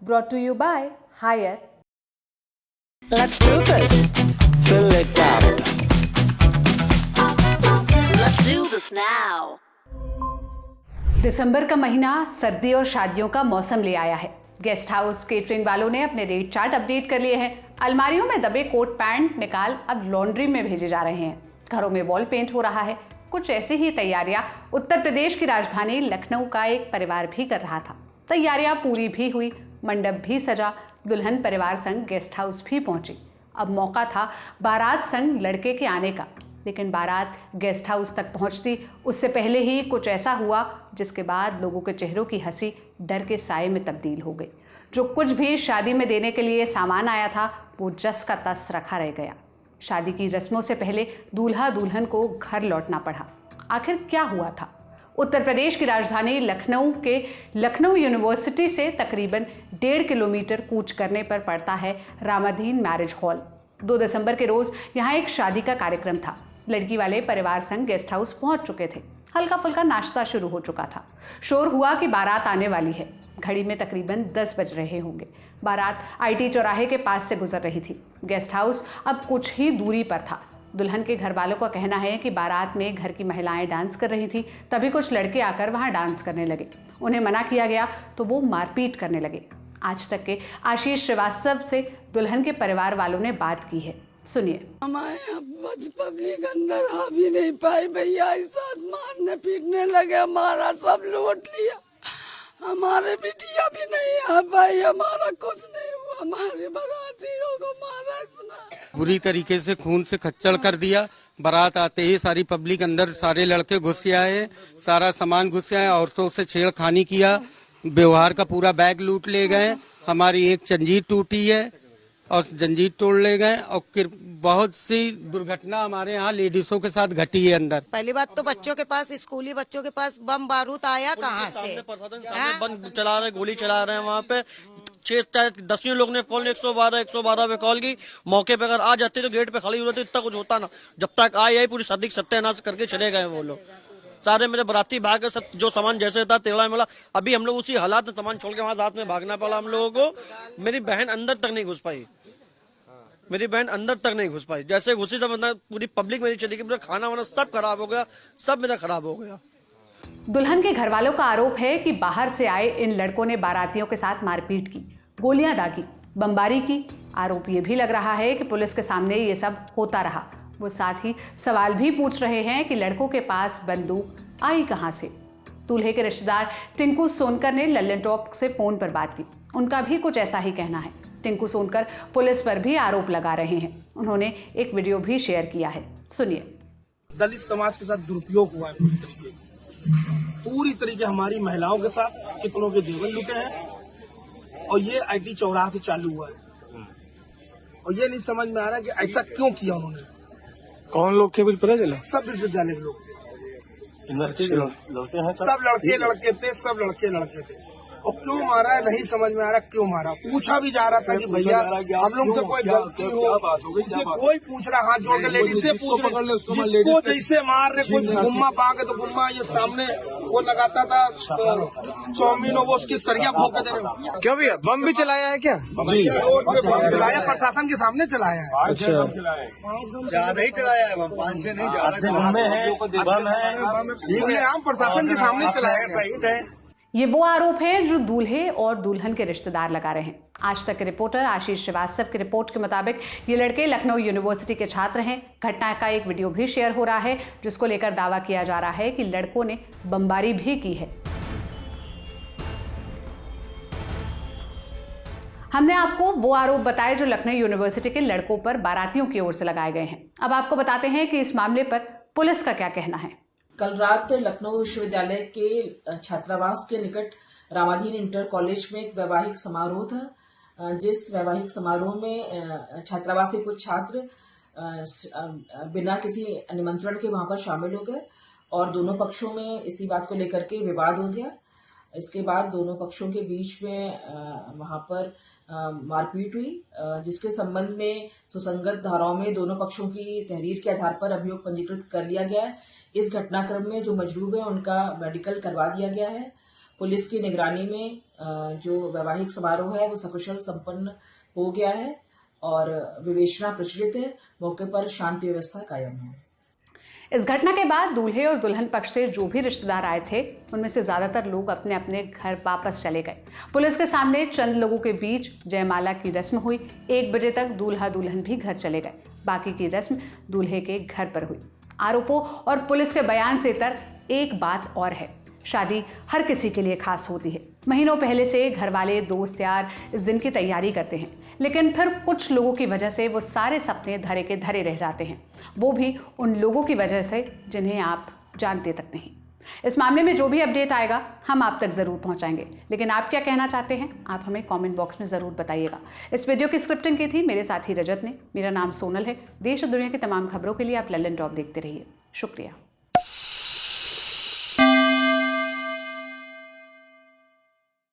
brought to you by Hire. Let's do this. Fill it up. Let's do this now. दिसंबर का महीना सर्दी और शादियों का मौसम ले आया है। गेस्ट हाउस केटरिंग वालों ने अपने रेट चार्ट अपडेट कर लिए हैं। अलमारियों में दबे कोट पैंट निकाल अब लॉन्ड्री में भेजे जा रहे हैं। घरों में वॉल पेंट हो रहा है। कुछ ऐसी ही तैयारियां उत्तर प्रदेश की राजधानी लखनऊ का एक परिवार भी कर रहा था। तैयारियां पूरी भी हुई, मंडप भी सजा, दुल्हन परिवार संग गेस्ट हाउस भी पहुंची। अब मौका था बारात संग लड़के के आने का, लेकिन बारात गेस्ट हाउस तक पहुंचती उससे पहले ही कुछ ऐसा हुआ जिसके बाद लोगों के चेहरों की हंसी डर के साए में तब्दील हो गई। जो कुछ भी शादी में देने के लिए सामान आया था वो जस का तस रखा रह गया। शादी की रस्मों से पहले दूल्हा दुल्हन को घर लौटना पड़ा। आखिर क्या हुआ था? उत्तर प्रदेश की राजधानी लखनऊ के लखनऊ यूनिवर्सिटी से तकरीबन 1.5 किलोमीटर कूच करने पर पड़ता है रामाधीन मैरिज हॉल। 2 दिसंबर के रोज यहाँ एक शादी का कार्यक्रम था। लड़की वाले परिवार संग गेस्ट हाउस पहुंच चुके थे। हल्का फुल्का नाश्ता शुरू हो चुका था। शोर हुआ कि बारात आने वाली है। घड़ी में तकरीबन 10 बज रहे होंगे। बारात आईटी चौराहे के पास से गुजर रही थी। गेस्ट हाउस अब कुछ ही दूरी पर था। दुल्हन के घर वालों का कहना है कि बारात में घर की महिलाएं डांस कर रही थी, तभी कुछ लड़के आकर वहां डांस करने लगे। उन्हें मना किया गया तो वो मारपीट करने लगे। आज तक के आशीष श्रीवास्तव से दुल्हन के परिवार वालों ने बात की है, सुनिए। हमारे पब्लिक अंदर आ भी नहीं पाई भैया, ऐसा मारने पीटने लगे, हमारा सब लूट लिया। हमारे बिटिया भी नहीं आ पाई, हमारा कुछ नहीं हुआ, हमारे बारातियों को मारा इसने। बुरी तरीके से खून से खच्चड़ कर दिया। बारात आते ही सारी पब्लिक अंदर, सारे लड़के घुस आए, सारा सामान घुस आए, औरतों से छेड़खानी किया, व्यवहार का पूरा बैग लूट ले गए। हमारी एक जंजीर टूटी है और जंजीर तोड़ ले गए और फिर बहुत सी दुर्घटना हमारे यहाँ लेडीजों के साथ घटी है अंदर। पहली बात तो बच्चों के पास, स्कूली बच्चों के पास बम बारूद आया कहाँ से? बम चला रहे, गोली चला रहे हैं वहाँ पे। 10 लोग ने कॉल 112 पे कॉल की। मौके पे अगर आ जाते तो गेट पे खड़ी हुई तो इतना कुछ होता ना। जब तक आई पूरी शादी सत्यानाश करके चले गए वो लोग। सारे मेरे बराती भाग गए, सब जो सामान जैसे था तेला मेला। अभी हम लोग उसी हालात में सामान छोड़ के वहां रात में भागना पड़ा हम लोगों को। मेरी बहन अंदर तक नहीं घुस पाई, जैसे घुसी तब पूरी पब्लिक मेरी चली गई। पूरा खाना वाना सब खराब हो गया, सब मेरा खराब हो गया। दुल्हन के घर वालों का आरोप है कि बाहर से आए इन लड़कों ने बारातियों के साथ मारपीट की, गोलियां दागी, बमबारी की। आरोप ये भी लग रहा है कि पुलिस के सामने ये सब होता रहा। वो साथ ही सवाल भी पूछ रहे हैं कि लड़कों के पास बंदूक आई कहां से। दूल्हे के रिश्तेदार टिंकू सोनकर ने लल्लन टॉप से फोन पर बात की। उनका भी कुछ ऐसा ही कहना है। टिंकू सोनकर पुलिस पर भी आरोप लगा रहे हैं। उन्होंने एक वीडियो भी शेयर किया है, सुनिए। दलित समाज के साथ दुरुपयोग हुआ है पूरी तरीके हमारी महिलाओं के साथ। कितनों के जीवन लुटे हैं और ये आईटी चौराहे से चालू हुआ है और ये नहीं समझ में आ रहा कि ऐसा क्यों किया उन्होंने। कौन लोग थे कुछ पता चला? सब विश्वविद्यालय के लोग यूनिवर्सिटी लड़के हैं, सब लड़के थे। और क्यों मारा है नहीं समझ में आ रहा, क्यों मारा। पूछा भी जा रहा था कि भैया हम लोग से कोई गलती हो, कोई पूछ रहा, हाथ जोड़ के लेडीज से पूछ रहे, जिसको जैसे मार रहे, कोई गुम्मा पागे तो गुम्मा। ये सामने वो लगाता था चाउमीन, वो उसकी सरिया भोंक के दे रहे। क्यों भैया बम भी चलाया है क्या? रोड पे बम चलाया, प्रशासन के सामने चलाया है। अच्छा, ज्यादा ही चलाया है बम, 5-6 नहीं ज्यादा, आम प्रशासन के सामने चलाया। ये वो आरोप है जो दूल्हे और दुल्हन के रिश्तेदार लगा रहे हैं। आज तक के रिपोर्टर आशीष श्रीवास्तव की रिपोर्ट के मुताबिक ये लड़के लखनऊ यूनिवर्सिटी के छात्र हैं। घटना का एक वीडियो भी शेयर हो रहा है जिसको लेकर दावा किया जा रहा है कि लड़कों ने बमबारी भी की है। हमने आपको वो आरोप बताए जो लखनऊ यूनिवर्सिटी के लड़कों पर बारातियों की ओर से लगाए गए हैं। अब आपको बताते हैं कि इस मामले पर पुलिस का क्या कहना है। कल रात लखनऊ विश्वविद्यालय के छात्रावास के निकट रामाधीन इंटर कॉलेज में एक वैवाहिक समारोह था, जिस वैवाहिक समारोह में छात्रावास के कुछ छात्र बिना किसी निमंत्रण के वहां पर शामिल हो गए और दोनों पक्षों में इसी बात को लेकर के विवाद हो गया। इसके बाद दोनों पक्षों के बीच में वहां पर मारपीट हुई, जिसके संबंध में सुसंगत धाराओं में दोनों पक्षों की तहरीर के आधार पर अभियोग पंजीकृत कर लिया गया है। इस घटनाक्रम में जो मजरूब है उनका मेडिकल करवा दिया गया है पुलिस की निगरानी में जो वैवाहिक समारोह है वो सकुशल संपन्न हो गया है और विवेचना प्रचलित है। मौके पर शांति व्यवस्था कायम है। इस घटना के बाद दूल्हे और दुल्हन पक्ष से जो भी रिश्तेदार आए थे उनमें से ज्यादातर लोग अपने अपने घर वापस चले गए। पुलिस के सामने चंद लोगों के बीच जयमाला की रस्म हुई। 1 बजे तक दूल्हा दुल्हन भी घर चले गए। बाकी की रस्म दूल्हे के घर पर हुई। आरोपों और पुलिस के बयान से इतर एक बात और है, शादी हर किसी के लिए खास होती है। महीनों पहले से घर वाले, दोस्त यार इस दिन की तैयारी करते हैं, लेकिन फिर कुछ लोगों की वजह से वो सारे सपने धरे के धरे रह जाते हैं। वो भी उन लोगों की वजह से जिन्हें आप जानते तक नहीं। इस मामले में जो भी अपडेट आएगा हम आप तक ज़रूर पहुंचाएंगे। लेकिन आप क्या कहना चाहते हैं आप हमें कमेंट बॉक्स में ज़रूर बताइएगा। इस वीडियो की स्क्रिप्टिंग की थी मेरे साथी रजत ने। मेरा नाम सोनल है। देश और दुनिया की तमाम खबरों के लिए आप लल्लन टॉप देखते रहिए। शुक्रिया।